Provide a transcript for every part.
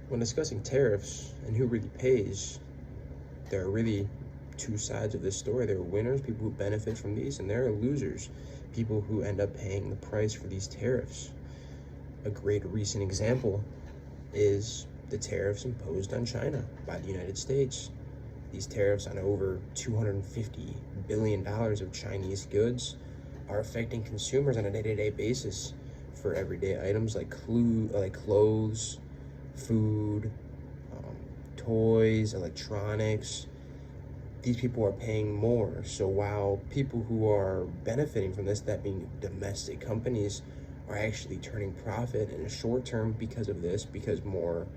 When discussing tariffs and who really pays, there are really two sides of this story. There are winners, people who benefit from these, and there are losers, people who end up paying the price for these tariffs. A great recent example is the tariffs imposed on China by the United States. These tariffs on over $250 billion of Chinese goods are affecting consumers on a day-to-day basis for everyday items like clothes, food, toys, electronics. These people are paying more. So while people who are benefiting from this, that being domestic companies, are actually turning profit in a short term because of this, because more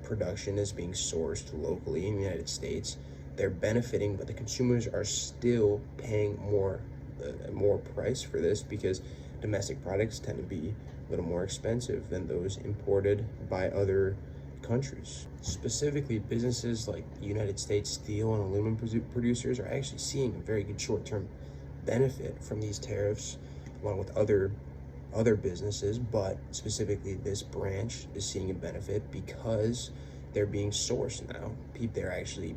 production is being sourced locally in the United States, they're benefiting, but the consumers are still paying more price for this because domestic products tend to be a little more expensive than those imported by other countries. Specifically, businesses like the United States steel and aluminum producers are actually seeing a very good short-term benefit from these tariffs, along with other businesses, but specifically this branch is seeing a benefit because they're being sourced now. They're actually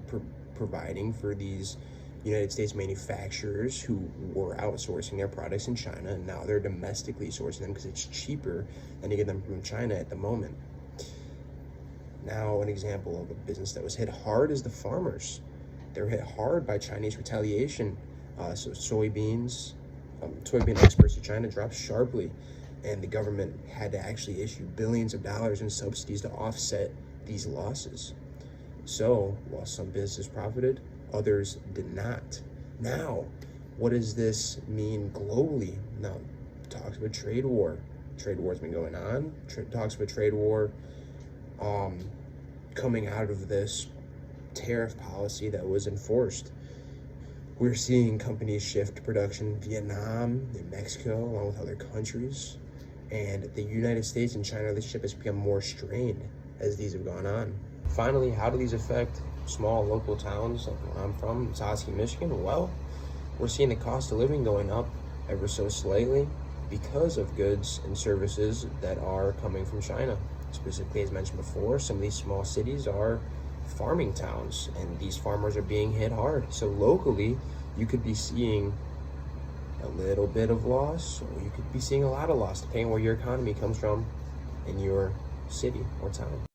providing for these United States manufacturers who were outsourcing their products in China, and now they're domestically sourcing them because it's cheaper than to get them from China at the moment. Now, an example of a business that was hit hard is the farmers. They're hit hard by Chinese retaliation. So soybean exports to China dropped sharply, and the government had to actually issue billions of dollars in subsidies to offset these losses. So while some businesses profited, others did not. Now, what does this mean globally? Now, talks of a trade war. Trade war's been going on. Talks of a trade war coming out of this tariff policy that was enforced. We're seeing companies shift production in Vietnam, in Mexico, along with other countries. And the United States and China relationship has become more strained as these have gone on. Finally, how do these affect small local towns like where I'm from, Sosky, Michigan? Well, we're seeing the cost of living going up ever so slightly because of goods and services that are coming from China. Specifically, as mentioned before, some of these small cities are farming towns, and these farmers are being hit hard. So locally, you could be seeing a little bit of loss, or you could be seeing a lot of loss, depending on where your economy comes from in your city or town.